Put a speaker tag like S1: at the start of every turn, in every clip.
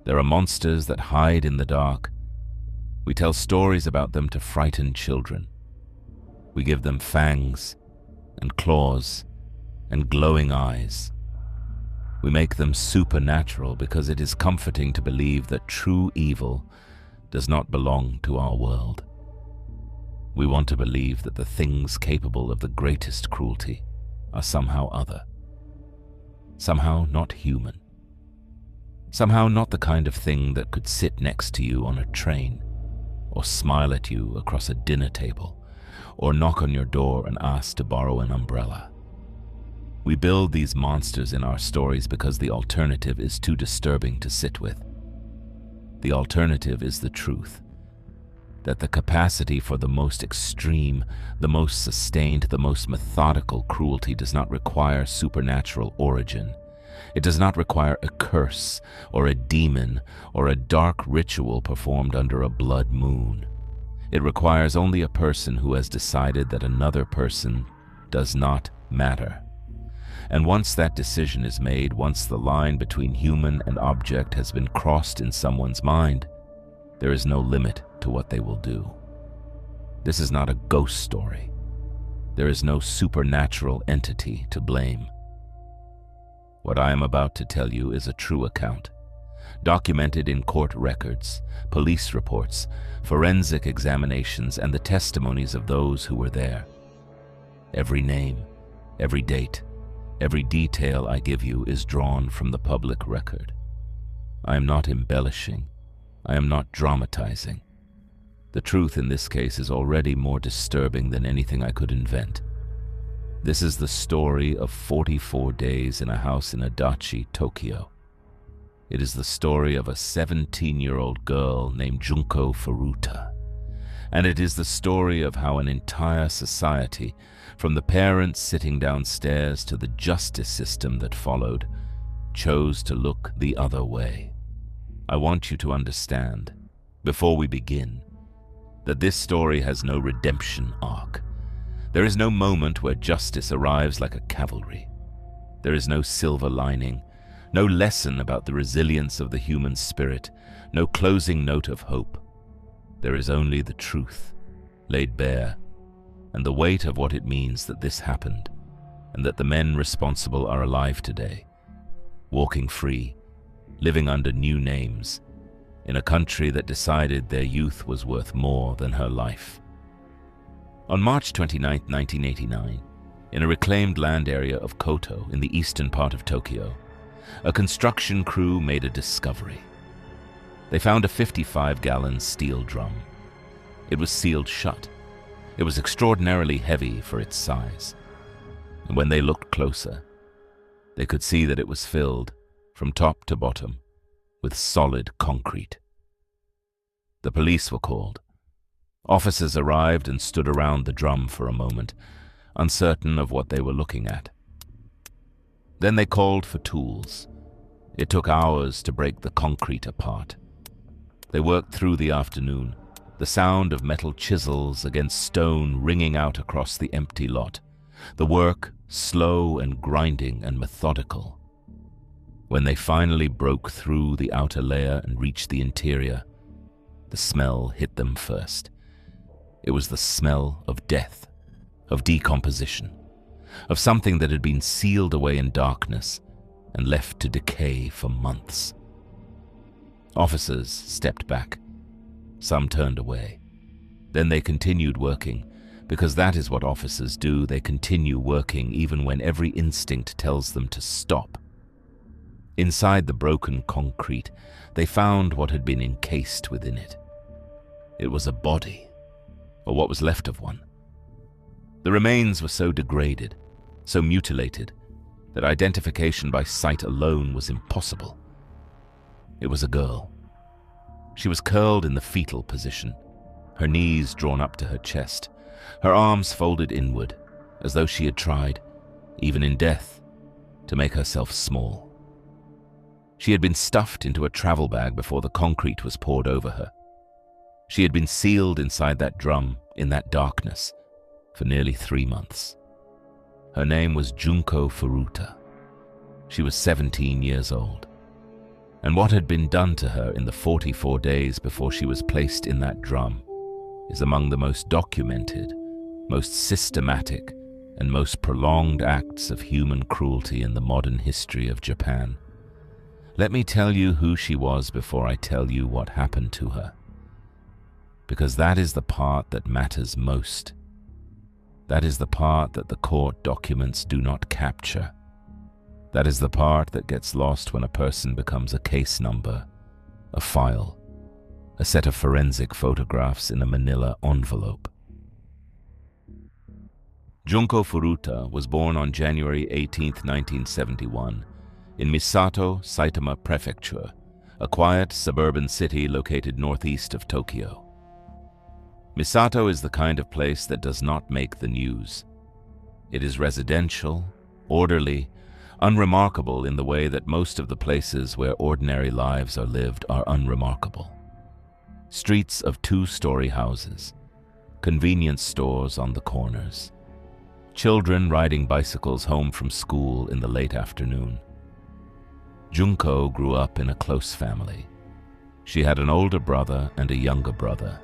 S1: There are monsters that hide in the dark. We tell stories about them to frighten children. We give them fangs and claws and glowing eyes. We make them supernatural because it is comforting to believe that true evil does not belong to our world. We want to believe that the things capable of the greatest cruelty are somehow other, somehow not human, somehow not the kind of thing that could sit next to you on a train, or smile at you across a dinner table, or knock on your door and ask to borrow an umbrella. We build these monsters in our stories because the alternative is too disturbing to sit with. The alternative is the truth, that the capacity for the most extreme, the most sustained, the most methodical cruelty does not require supernatural origin. It does not require a curse or a demon or a dark ritual performed under a blood moon. It requires only a person who has decided that another person does not matter. And once that decision is made, once the line between human and object has been crossed in someone's mind, there is no limit to what they will do. This is not a ghost story. There is no supernatural entity to blame. What I am about to tell you is a true account, documented in court records, police reports, forensic examinations, and the testimonies of those who were there. Every name, every date, every detail I give you is drawn from the public record. I am not embellishing. I am not dramatizing. The truth in this case is already more disturbing than anything I could invent. This is the story of 44 days in a house in Adachi, Tokyo. It is the story of a 17-year-old girl named Junko Furuta. And it is the story of how an entire society, from the parents sitting downstairs to the justice system that followed, chose to look the other way. I want you to understand, before we begin, that this story has no redemption arc. There is no moment where justice arrives like a cavalry. There is no silver lining, no lesson about the resilience of the human spirit, no closing note of hope. There is only the truth, laid bare, and the weight of what it means that this happened, and that the men responsible are alive today, walking free, living under new names, in a country that decided their youth was worth more than her life. On March 29, 1989, in a reclaimed land area of Koto in the eastern part of Tokyo, a construction crew made a discovery. They found a 55-gallon steel drum. It was sealed shut. It was extraordinarily heavy for its size. And when they looked closer, they could see that it was filled, from top to bottom, with solid concrete. The police were called. Officers arrived and stood around the drum for a moment, uncertain of what they were looking at. Then they called for tools. It took hours to break the concrete apart. They worked through the afternoon, the sound of metal chisels against stone ringing out across the empty lot, the work slow and grinding and methodical. When they finally broke through the outer layer and reached the interior, the smell hit them first. It was the smell of death, of decomposition, of something that had been sealed away in darkness and left to decay for months. Officers stepped back. Some turned away. Then they continued working, because that is what officers do. They continue working even when every instinct tells them to stop. Inside the broken concrete, they found what had been encased within it. It was a body, or what was left of one. The remains were so degraded, so mutilated, that identification by sight alone was impossible. It was a girl. She was curled in the fetal position, her knees drawn up to her chest, her arms folded inward, as though she had tried, even in death, to make herself small. She had been stuffed into a travel bag before the concrete was poured over her. She had been sealed inside that drum, in that darkness, for nearly 3 months. Her name was Junko Furuta. She was 17 years old. And what had been done to her in the 44 days before she was placed in that drum is among the most documented, most systematic, and most prolonged acts of human cruelty in the modern history of Japan. Let me tell you who she was before I tell you what happened to her, because that is the part that matters most. That is the part that the court documents do not capture. That is the part that gets lost when a person becomes a case number, a file, a set of forensic photographs in a manila envelope. Junko Furuta was born on January 18, 1971, in Misato, Saitama Prefecture, a quiet suburban city located northeast of Tokyo. Misato is the kind of place that does not make the news. It is residential, orderly, unremarkable in the way that most of the places where ordinary lives are lived are unremarkable. Streets of two-story houses, convenience stores on the corners, children riding bicycles home from school in the late afternoon. Junko grew up in a close family. She had an older brother and a younger brother.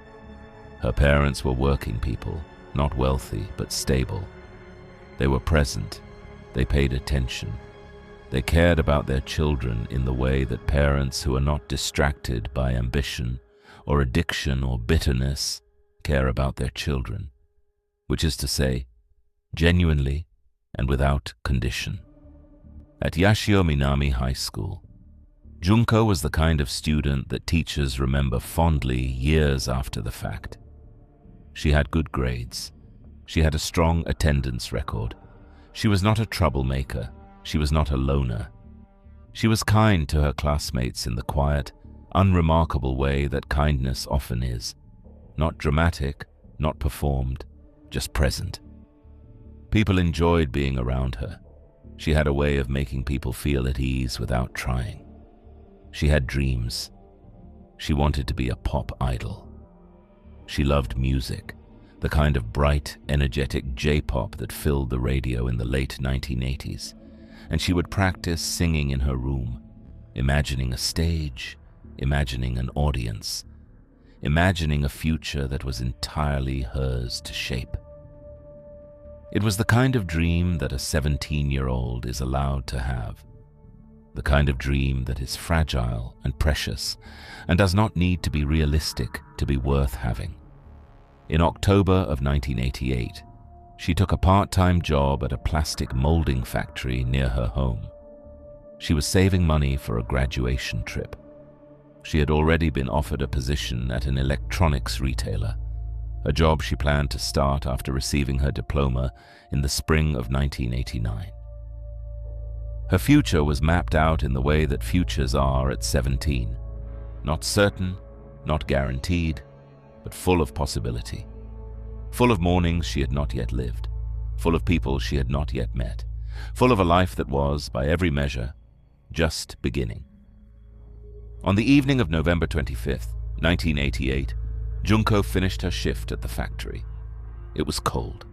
S1: Her parents were working people, not wealthy but stable. They were present. They paid attention. They cared about their children in the way that parents who are not distracted by ambition or addiction or bitterness care about their children, which is to say, genuinely and without condition. At Yashio Minami High School, Junko was the kind of student that teachers remember fondly years after the fact. She had good grades. She had a strong attendance record. She was not a troublemaker. She was not a loner. She was kind to her classmates in the quiet, unremarkable way that kindness often is. Not dramatic, not performed, just present. People enjoyed being around her. She had a way of making people feel at ease without trying. She had dreams. She wanted to be a pop idol. She loved music, the kind of bright, energetic J-pop that filled the radio in the late 1980s, and she would practice singing in her room, imagining a stage, imagining an audience, imagining a future that was entirely hers to shape. It was the kind of dream that a 17-year-old is allowed to have, the kind of dream that is fragile and precious and does not need to be realistic to be worth having. In October of 1988, she took a part-time job at a plastic molding factory near her home. She was saving money for a graduation trip. She had already been offered a position at an electronics retailer, a job she planned to start after receiving her diploma in the spring of 1989. Her future was mapped out in the way that futures are at 17, not certain, not guaranteed, but full of possibility. Full of mornings she had not yet lived, full of people she had not yet met, full of a life that was, by every measure, just beginning. On the evening of November 25th, 1988, Junko finished her shift at the factory. It was cold,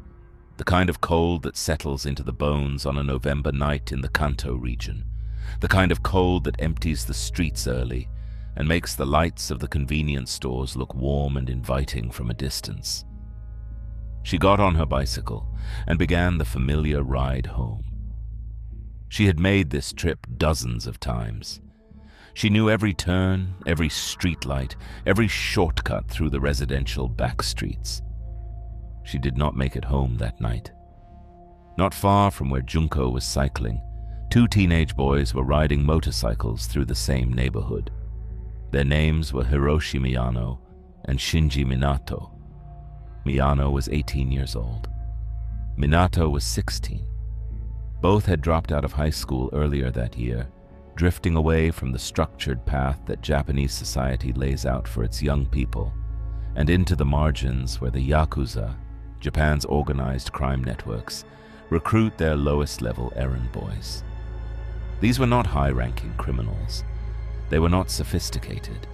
S1: the kind of cold that settles into the bones on a November night in the Kanto region, the kind of cold that empties the streets early and makes the lights of the convenience stores look warm and inviting from a distance. She got on her bicycle and began the familiar ride home. She had made this trip dozens of times. She knew every turn, every streetlight, every shortcut through the residential back streets. She did not make it home that night. Not far from where Junko was cycling, two teenage boys were riding motorcycles through the same neighborhood. Their names were Hiroshi Miyano and Shinji Minato. Miyano was 18 years old. Minato was 16. Both had dropped out of high school earlier that year, drifting away from the structured path that Japanese society lays out for its young people, and into the margins where the Yakuza, Japan's organized crime networks, recruit their lowest-level errand boys. These were not high-ranking criminals. They were not sophisticated.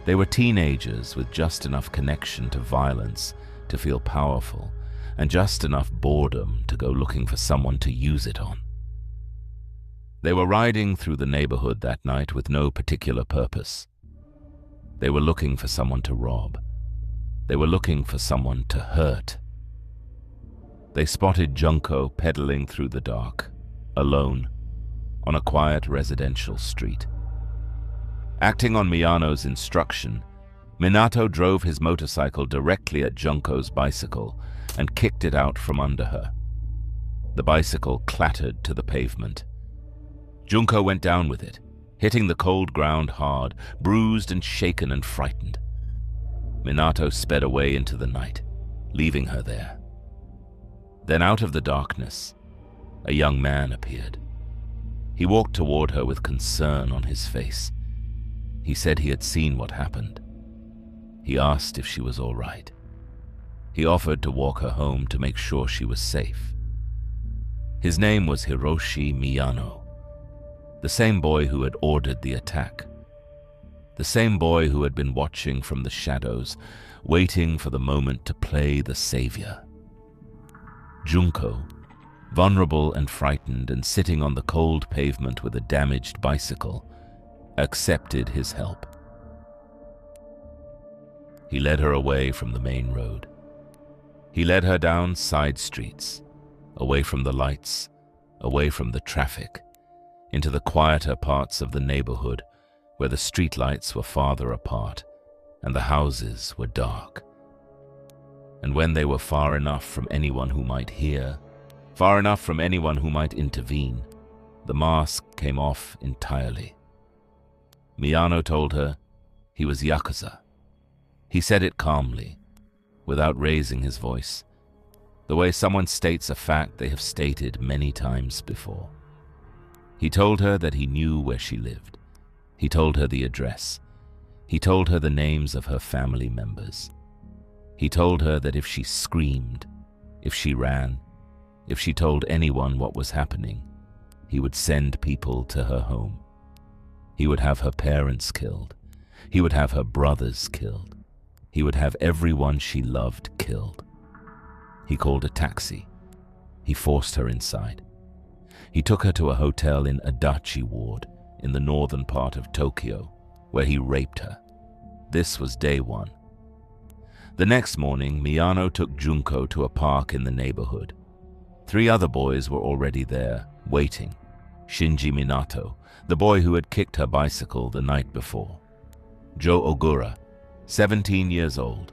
S1: They were teenagers with just enough connection to violence to feel powerful, and just enough boredom to go looking for someone to use it on. They were riding through the neighborhood that night with no particular purpose. They were looking for someone to rob. They were looking for someone to hurt. They spotted Junko pedaling through the dark, alone, on a quiet residential street. Acting on Miyano's instruction, Minato drove his motorcycle directly at Junko's bicycle and kicked it out from under her. The bicycle clattered to the pavement. Junko went down with it, hitting the cold ground hard, bruised and shaken and frightened. Minato sped away into the night, leaving her there. Then out of the darkness, a young man appeared. He walked toward her with concern on his face. He said he had seen what happened. He asked if she was all right. He offered to walk her home to make sure she was safe. His name was Hiroshi Miyano, the same boy who had ordered the attack. The same boy who had been watching from the shadows, waiting for the moment to play the savior. Junko, vulnerable and frightened and sitting on the cold pavement with a damaged bicycle, accepted his help. He led her away from the main road. He led her down side streets, away from the lights, away from the traffic, into the quieter parts of the neighborhood where the streetlights were farther apart and the houses were dark. And when they were far enough from anyone who might hear, far enough from anyone who might intervene, the mask came off entirely. Miyano told her he was Yakuza. He said it calmly, without raising his voice, the way someone states a fact they have stated many times before. He told her that he knew where she lived. He told her the address. He told her the names of her family members. He told her that if she screamed, if she ran, if she told anyone what was happening, he would send people to her home. He would have her parents killed. He would have her brothers killed. He would have everyone she loved killed. He called a taxi. He forced her inside. He took her to a hotel in Adachi ward in the northern part of Tokyo, where he raped her. This was day one. The next morning, Miyano took Junko to a park in the neighborhood. 3 other boys were already there, waiting. Shinji Minato, the boy who had kicked her bicycle the night before. Joe Ogura, 17 years old,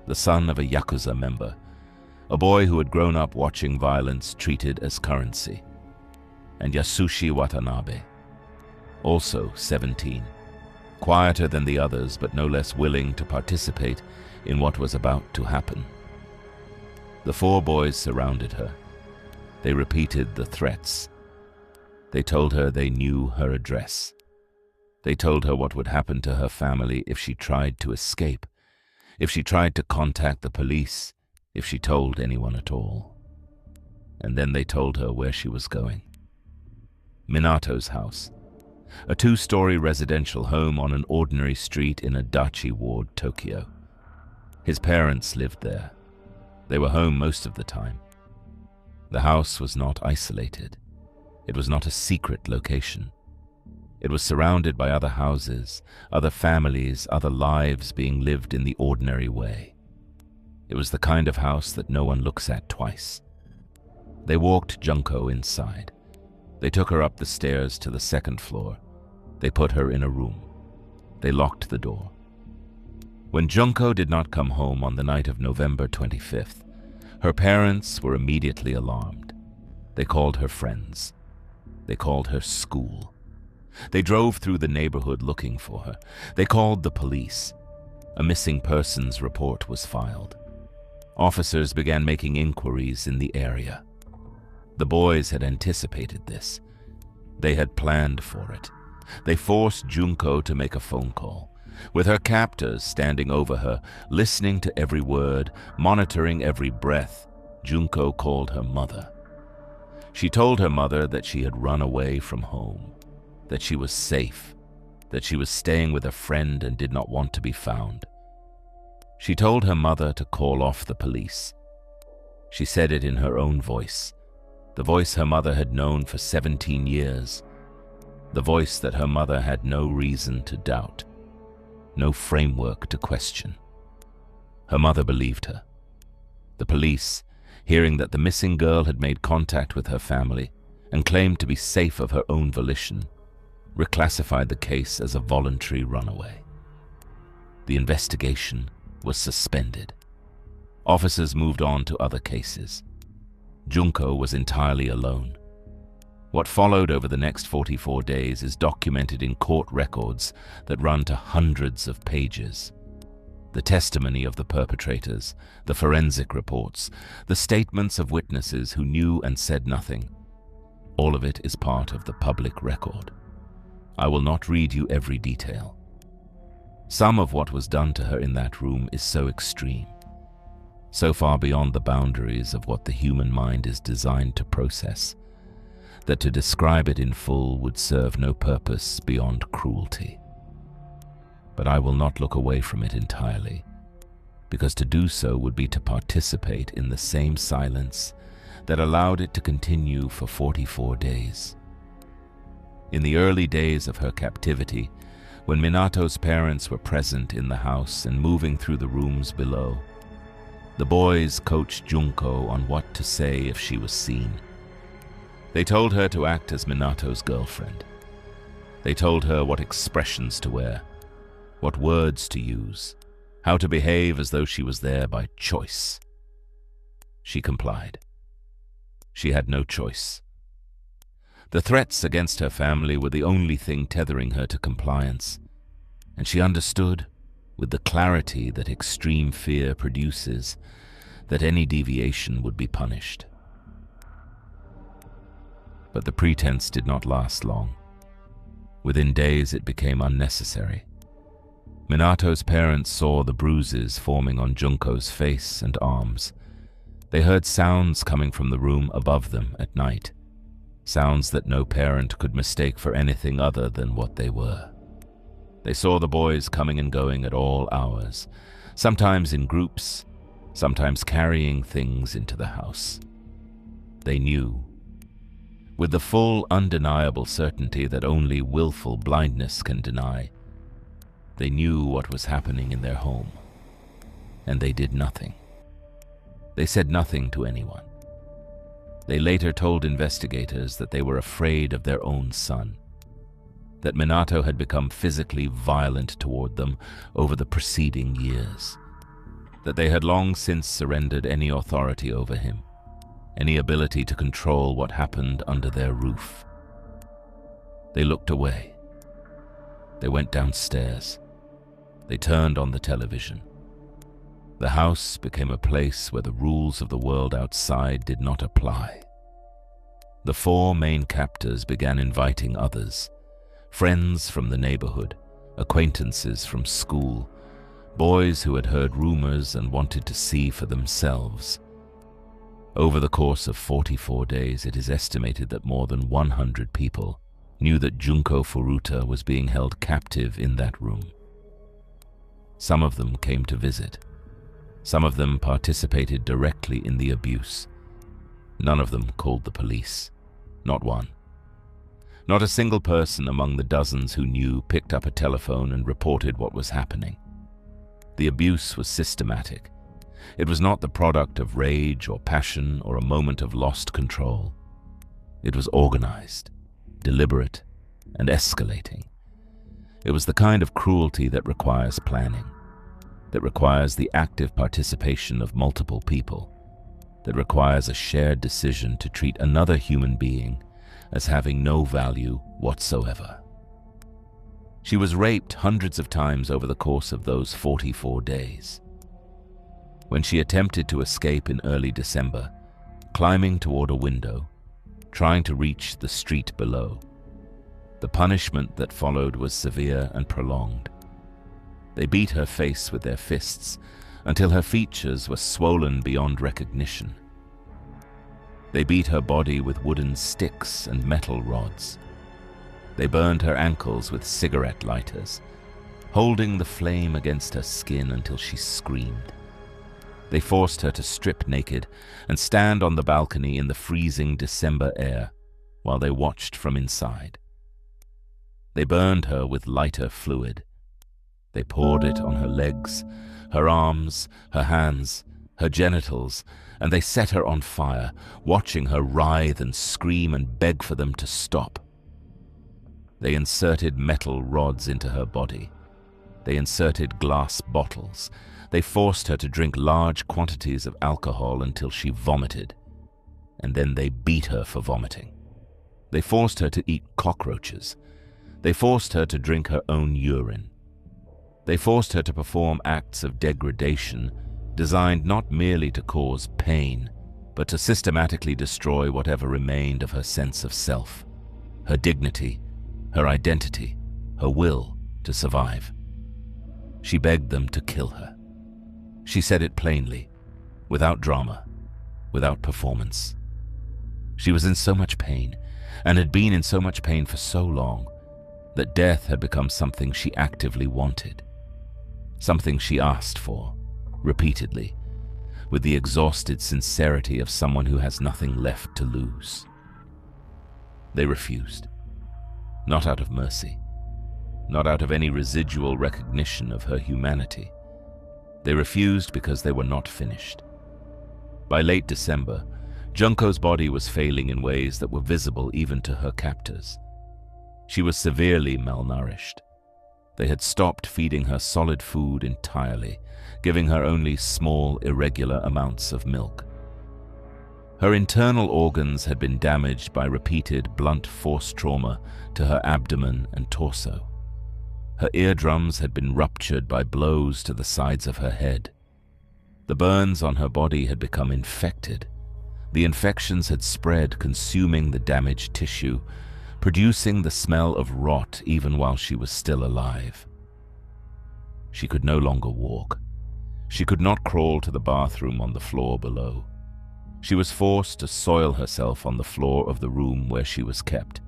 S1: the son of a Yakuza member, a boy who had grown up watching violence treated as currency. And Yasushi Watanabe, also 17, quieter than the others but no less willing to participate in what was about to happen. The 4 boys surrounded her. They repeated the threats. They told her they knew her address. They told her what would happen to her family if she tried to escape, if she tried to contact the police, if she told anyone at all. And then they told her where she was going. Minato's house, a 2-story residential home on an ordinary street in Adachi ward, Tokyo. His parents lived there. They were home most of the time. The house was not isolated. It was not a secret location. It was surrounded by other houses, other families, other lives being lived in the ordinary way. It was the kind of house that no one looks at twice. They walked Junko inside. They took her up the stairs to the 2nd floor. They put her in a room. They locked the door. When Junko did not come home on the night of November 25th, her parents were immediately alarmed. They called her friends. They called her school. They drove through the neighborhood looking for her. They called the police. A missing persons report was filed. Officers began making inquiries in the area. The boys had anticipated this. They had planned for it. They forced Junko to make a phone call. With her captors standing over her, listening to every word, monitoring every breath, Junko called her mother. She told her mother that she had run away from home, that she was safe, that she was staying with a friend and did not want to be found. She told her mother to call off the police. She said it in her own voice, the voice her mother had known for 17 years, the voice that her mother had no reason to doubt, no framework to question. Her mother believed her. The police, hearing that the missing girl had made contact with her family and claimed to be safe of her own volition, reclassified the case as a voluntary runaway. The investigation was suspended. Officers moved on to other cases. Junko was entirely alone. What followed over the next 44 days is documented in court records that run to hundreds of pages. The testimony of the perpetrators, the forensic reports, the statements of witnesses who knew and said nothing, all of it is part of the public record. I will not read you every detail. Some of what was done to her in that room is so extreme, so far beyond the boundaries of what the human mind is designed to process, that to describe it in full would serve no purpose beyond cruelty. But I will not look away from it entirely, because to do so would be to participate in the same silence that allowed it to continue for 44 days. In the early days of her captivity, when Minato's parents were present in the house and moving through the rooms below, the boys coached Junko on what to say if she was seen. They told her to act as Minato's girlfriend. They told her what expressions to wear, what words to use, how to behave as though she was there by choice. She complied. She had no choice. The threats against her family were the only thing tethering her to compliance, and she understood, with the clarity that extreme fear produces, that any deviation would be punished. But the pretense did not last long. Within days it became unnecessary. Minato's parents saw the bruises forming on Junko's face and arms. They heard sounds coming from the room above them at night, sounds that no parent could mistake for anything other than what they were. They saw the boys coming and going at all hours, sometimes in groups, sometimes carrying things into the house. They knew, with the full, undeniable certainty that only willful blindness can deny, they knew what was happening in their home, and they did nothing. They said nothing to anyone. They later told investigators that they were afraid of their own son, that Minato had become physically violent toward them over the preceding years, that they had long since surrendered any authority over him, any ability to control what happened under their roof. They looked away. They went downstairs. They turned on the television. The house became a place where the rules of the world outside did not apply. The four main captors began inviting others, friends from the neighborhood, acquaintances from school, boys who had heard rumors and wanted to see for themselves. Over the course of 44 days, it is estimated that more than 100 people knew that Junko Furuta was being held captive in that room. Some of them came to visit. Some of them participated directly in the abuse. None of them called the police. Not one. Not a single person among the dozens who knew picked up a telephone and reported what was happening. The abuse was systematic. It was not the product of rage or passion or a moment of lost control. It was organized, deliberate, and escalating. It was the kind of cruelty that requires planning, that requires the active participation of multiple people, that requires a shared decision to treat another human being as having no value whatsoever. She was raped hundreds of times over the course of those 44 days. When she attempted to escape in early December, climbing toward a window, trying to reach the street below, the punishment that followed was severe and prolonged. They beat her face with their fists until her features were swollen beyond recognition. They beat her body with wooden sticks and metal rods. They burned her ankles with cigarette lighters, holding the flame against her skin until she screamed. They forced her to strip naked and stand on the balcony in the freezing December air while they watched from inside. They burned her with lighter fluid. They poured it on her legs, her arms, her hands, her genitals, and they set her on fire, watching her writhe and scream and beg for them to stop. They inserted metal rods into her body. They inserted glass bottles. They forced her to drink large quantities of alcohol until she vomited, and then they beat her for vomiting. They forced her to eat cockroaches. They forced her to drink her own urine. They forced her to perform acts of degradation designed not merely to cause pain, but to systematically destroy whatever remained of her sense of self, her dignity, her identity, her will to survive. She begged them to kill her. She said it plainly, without drama, without performance. She was in so much pain, and had been in so much pain for so long, that death had become something she actively wanted, something she asked for, repeatedly, with the exhausted sincerity of someone who has nothing left to lose. They refused, not out of mercy, not out of any residual recognition of her humanity. They refused because they were not finished. By late December, Junko's body was failing in ways that were visible even to her captors. She was severely malnourished. They had stopped feeding her solid food entirely, giving her only small, irregular amounts of milk. Her internal organs had been damaged by repeated blunt force trauma to her abdomen and torso. Her eardrums had been ruptured by blows to the sides of her head. The burns on her body had become infected. The infections had spread, consuming the damaged tissue, producing the smell of rot even while she was still alive. She could no longer walk. She could not crawl to the bathroom on the floor below. She was forced to soil herself on the floor of the room where she was kept.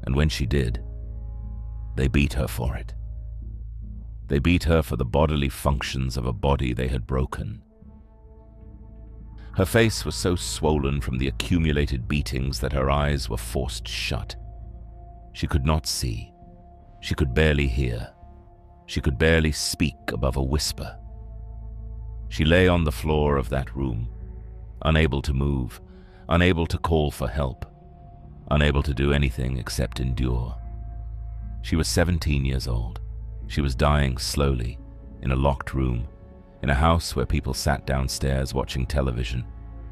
S1: And when she did, they beat her for it. They beat her for the bodily functions of a body they had broken. Her face was so swollen from the accumulated beatings that her eyes were forced shut. She could not see. She could barely hear. She could barely speak above a whisper. She lay on the floor of that room, unable to move, unable to call for help, unable to do anything except endure. She was 17 years old. She was dying slowly, in a locked room, in a house where people sat downstairs watching television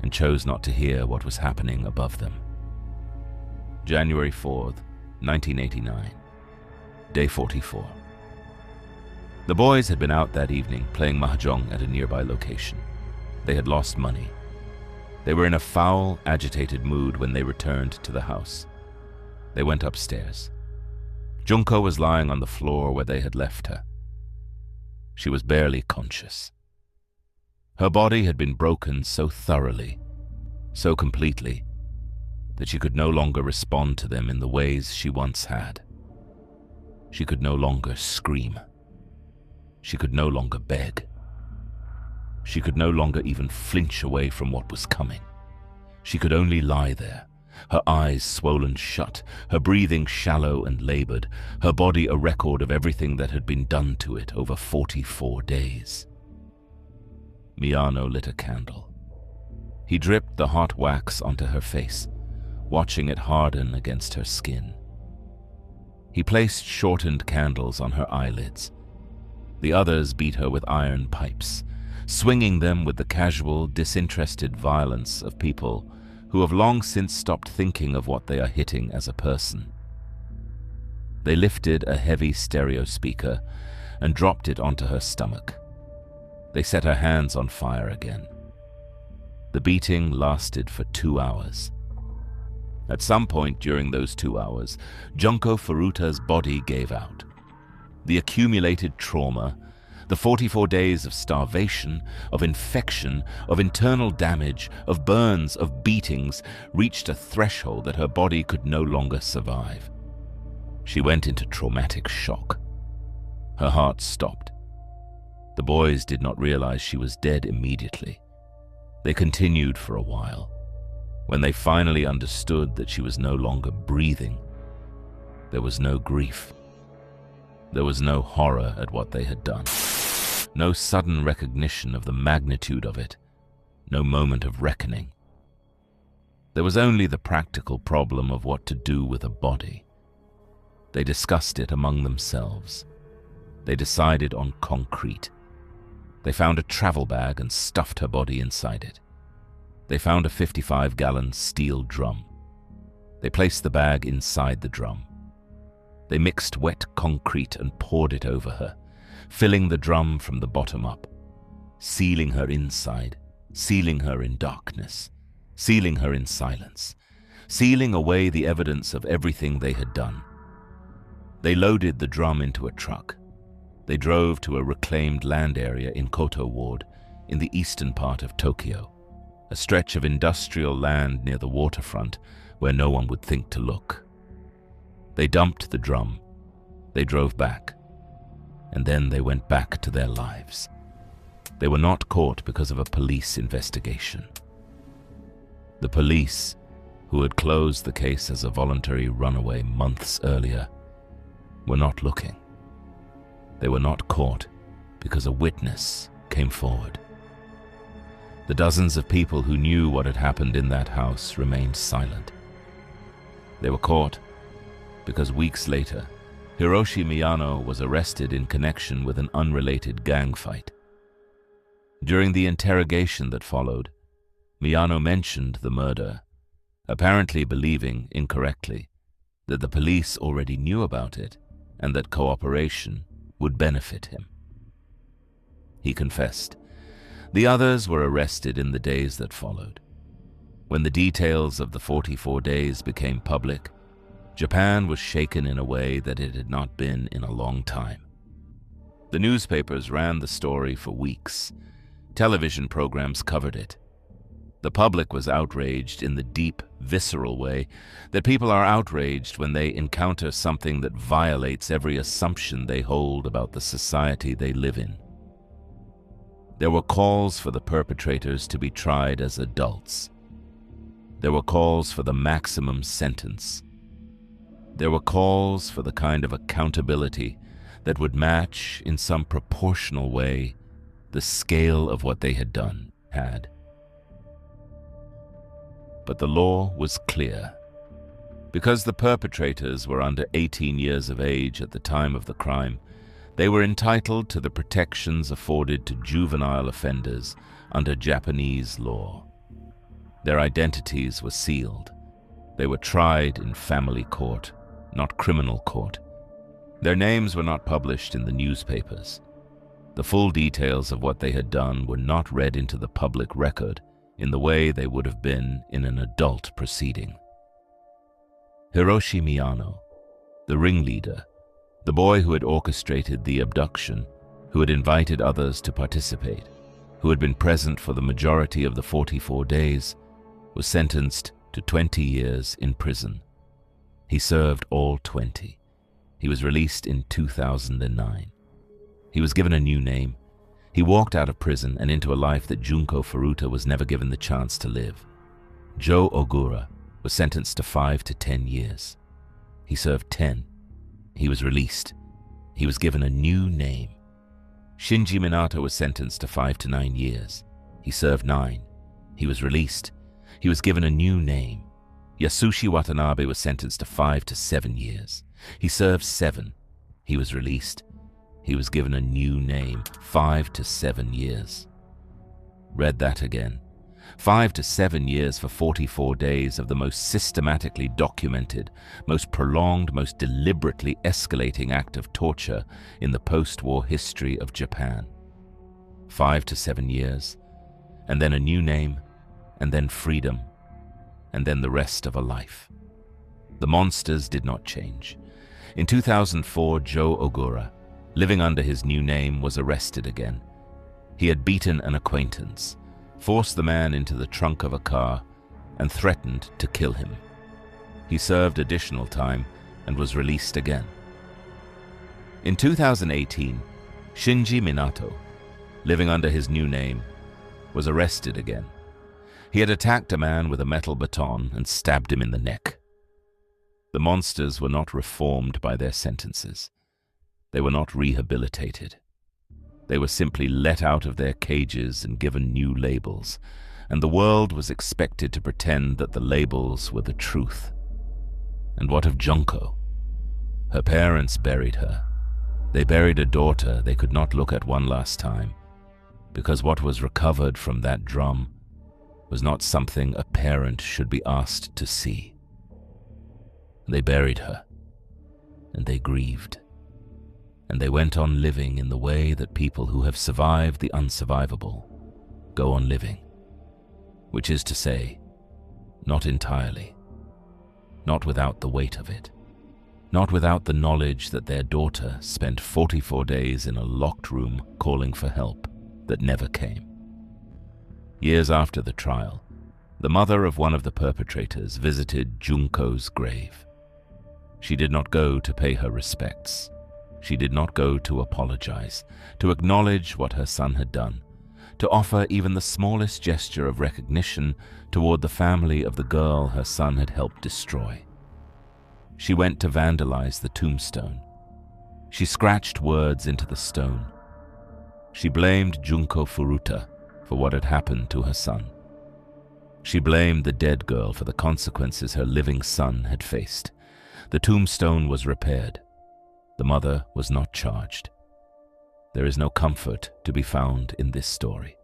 S1: and chose not to hear what was happening above them. January 4th, 1989, day 44. The boys had been out that evening playing mahjong at a nearby location. They had lost money. They were in a foul, agitated mood when they returned to the house. They went upstairs. Junko was lying on the floor where they had left her. She was barely conscious. Her body had been broken so thoroughly, so completely, that she could no longer respond to them in the ways she once had. She could no longer scream. She could no longer beg. She could no longer even flinch away from what was coming. She could only lie there, her eyes swollen shut, her breathing shallow and labored, her body a record of everything that had been done to it over 44 days. Miyano lit a candle. He dripped the hot wax onto her face, watching it harden against her skin. He placed shortened candles on her eyelids. The others beat her with iron pipes, swinging them with the casual, disinterested violence of people who have long since stopped thinking of what they are hitting as a person. They lifted a heavy stereo speaker and dropped it onto her stomach. They set her hands on fire again. The beating lasted for 2 hours. At some point during those 2 hours, Junko Furuta's body gave out. The accumulated trauma, the 44 days of starvation, of infection, of internal damage, of burns, of beatings, reached a threshold that her body could no longer survive. She went into traumatic shock. Her heart stopped. The boys did not realize she was dead immediately. They continued for a while. When they finally understood that she was no longer breathing, There was no grief. There was no horror at what they had done. No sudden recognition of the magnitude of it. No moment of reckoning. There was only the practical problem of what to do with a body. They discussed it among themselves. They decided on concrete. They found a travel bag and stuffed her body inside it. They found a 55-gallon steel drum. They placed the bag inside the drum. They mixed wet concrete and poured it over her, filling the drum from the bottom up, sealing her inside, sealing her in darkness, sealing her in silence, sealing away the evidence of everything they had done. They loaded the drum into a truck. They drove to a reclaimed land area in Koto Ward, in the eastern part of Tokyo, a stretch of industrial land near the waterfront where no one would think to look. They dumped the drum. They drove back. And then they went back to their lives. They were not caught because of a police investigation. The police, who had closed the case as a voluntary runaway months earlier, were not looking. They were not caught because a witness came forward. The dozens of people who knew what had happened in that house remained silent. They were caught because weeks later, Hiroshi Miyano was arrested in connection with an unrelated gang fight. During the interrogation that followed, Miyano mentioned the murder, apparently believing, incorrectly, that the police already knew about it and that cooperation would benefit him. He confessed. The others were arrested in the days that followed. When the details of the 44 days became public, Japan was shaken in a way that it had not been in a long time. The newspapers ran the story for weeks. Television programs covered it. The public was outraged in the deep, visceral way that people are outraged when they encounter something that violates every assumption they hold about the society they live in. There were calls for the perpetrators to be tried as adults. There were calls for the maximum sentence. There were calls for the kind of accountability that would match, in some proportional way, the scale of what they had done had. But the law was clear. Because the perpetrators were under 18 years of age at the time of the crime, they were entitled to the protections afforded to juvenile offenders under Japanese law. Their identities were sealed. They were tried in family court, not criminal court. Their names were not published in the newspapers. The full details of what they had done were not read into the public record in the way they would have been in an adult proceeding. Hiroshi Miyano, the ringleader, the boy who had orchestrated the abduction, who had invited others to participate, who had been present for the majority of the 44 days, was sentenced to 20 years in prison. He served all 20. He was released in 2009. He was given a new name. He walked out of prison and into a life that Junko Furuta was never given the chance to live. Joe Ogura was sentenced to 5 to 10 years. He served 10. He was released. He was given a new name. Shinji Minato was sentenced to 5 to 9 years. He served 9. He was released. He was given a new name. Yasushi Watanabe was sentenced to 5 to 7 years. He served 7. He was released. He was given a new name, 5 to 7 years. Read that again. 5 to 7 years for 44 days of the most systematically documented, most prolonged, most deliberately escalating act of torture in the post-war history of Japan. 5 to 7 years, and then a new name, and then freedom, and then the rest of a life. The monsters did not change. In 2004, Joe Ogura, living under his new name, was arrested again. He had beaten an acquaintance, forced the man into the trunk of a car, and threatened to kill him. He served additional time and was released again. In 2018, Shinji Minato, living under his new name, was arrested again. He had attacked a man with a metal baton and stabbed him in the neck. The monsters were not reformed by their sentences. They were not rehabilitated. They were simply let out of their cages and given new labels, and the world was expected to pretend that the labels were the truth. And what of Junko? Her parents buried her. They buried a daughter they could not look at one last time, because what was recovered from that drum was not something a parent should be asked to see. They buried her, and they grieved, and they went on living in the way that people who have survived the unsurvivable go on living, which is to say, not entirely, not without the weight of it, not without the knowledge that their daughter spent 44 days in a locked room calling for help that never came. Years after the trial, the mother of one of the perpetrators visited Junko's grave. She did not go to pay her respects. She did not go to apologize, to acknowledge what her son had done, to offer even the smallest gesture of recognition toward the family of the girl her son had helped destroy. She went to vandalize the tombstone. She scratched words into the stone. She blamed Junko Furuta for what had happened to her son. She blamed the dead girl for the consequences her living son had faced. The tombstone was repaired. The mother was not charged. There is no comfort to be found in this story.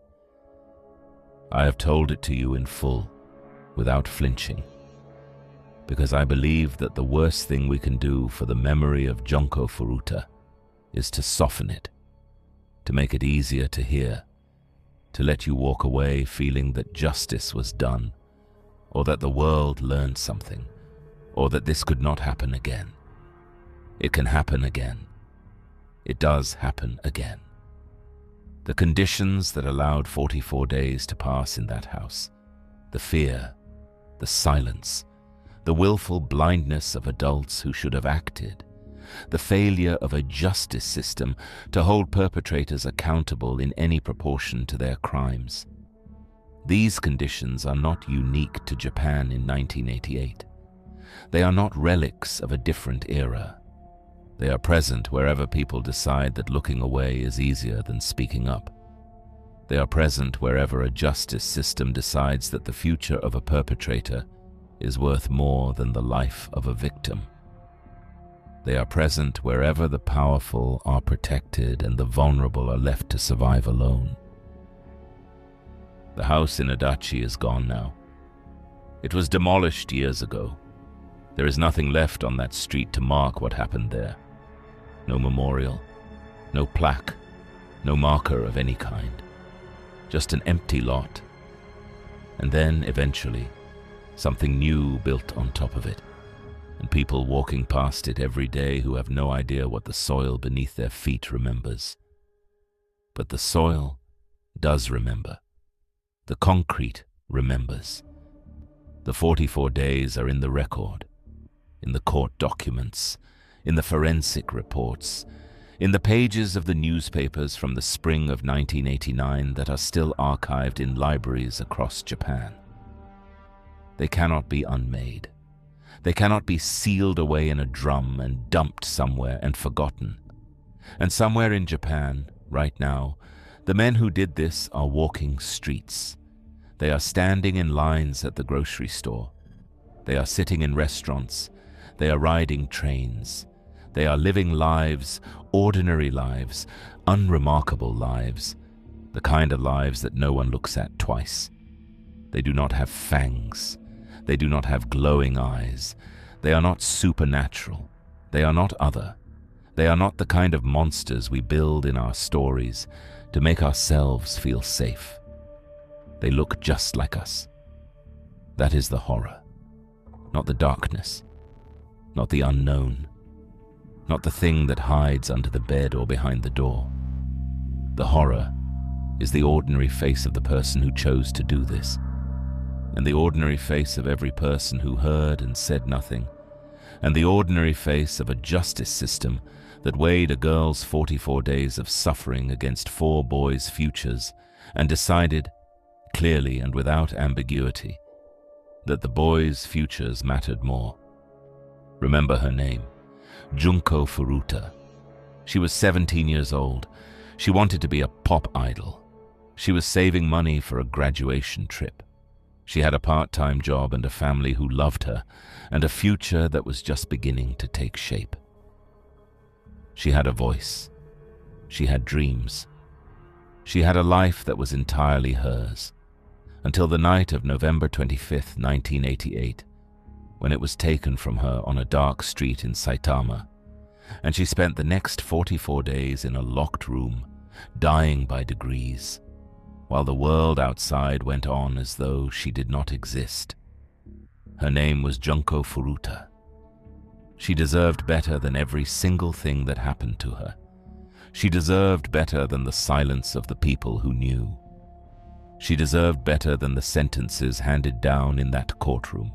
S1: I have told it to you in full, without flinching, because I believe that the worst thing we can do for the memory of Junko Furuta is to soften it, to make it easier to hear, to let you walk away feeling that justice was done, or that the world learned something, or that this could not happen again. It can happen again. It does happen again. The conditions that allowed 44 days to pass in that house, the fear, the silence, the willful blindness of adults who should have acted, the failure of a justice system to hold perpetrators accountable in any proportion to their crimes. These conditions are not unique to Japan in 1988. They are not relics of a different era. They are present wherever people decide that looking away is easier than speaking up. They are present wherever a justice system decides that the future of a perpetrator is worth more than the life of a victim. They are present wherever the powerful are protected and the vulnerable are left to survive alone. The house in Adachi is gone now. It was demolished years ago. There is nothing left on that street to mark what happened there. No memorial, no plaque, no marker of any kind. Just an empty lot. And then, eventually, something new built on top of it, and people walking past it every day who have no idea what the soil beneath their feet remembers. But the soil does remember. The concrete remembers. The 44 days are in the record, in the court documents, in the forensic reports, in the pages of the newspapers from the spring of 1989 that are still archived in libraries across Japan. They cannot be unmade. They cannot be sealed away in a drum and dumped somewhere and forgotten. And somewhere in Japan, right now, the men who did this are walking streets. They are standing in lines at the grocery store. They are sitting in restaurants. They are riding trains. They are living lives, ordinary lives, unremarkable lives, the kind of lives that no one looks at twice. They do not have fangs. They do not have glowing eyes. They are not supernatural. They are not other. They are not the kind of monsters we build in our stories to make ourselves feel safe. They look just like us. That is the horror, not the darkness, not the unknown, not the thing that hides under the bed or behind the door. The horror is the ordinary face of the person who chose to do this, and the ordinary face of every person who heard and said nothing, and the ordinary face of a justice system that weighed a girl's 44 days of suffering against 4 boys' futures and decided, clearly and without ambiguity, that the boys' futures mattered more. Remember her name, Junko Furuta. She was 17 years old. She wanted to be a pop idol. She was saving money for a graduation trip. She had a part-time job and a family who loved her, and a future that was just beginning to take shape. She had a voice. She had dreams. She had a life that was entirely hers, until the night of November 25th, 1988, when it was taken from her on a dark street in Saitama, and she spent the next 44 days in a locked room, dying by degrees, while the world outside went on as though she did not exist. Her name was Junko Furuta. She deserved better than every single thing that happened to her. She deserved better than the silence of the people who knew. She deserved better than the sentences handed down in that courtroom.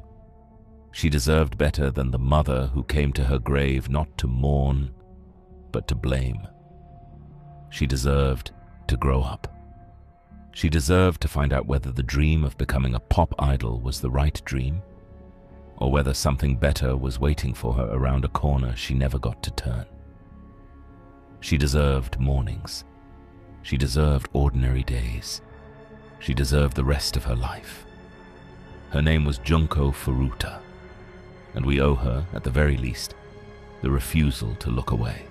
S1: She deserved better than the mother who came to her grave not to mourn, but to blame. She deserved to grow up. She deserved to find out whether the dream of becoming a pop idol was the right dream, or whether something better was waiting for her around a corner she never got to turn. She deserved mornings. She deserved ordinary days. She deserved the rest of her life. Her name was Junko Furuta, and we owe her, at the very least, the refusal to look away.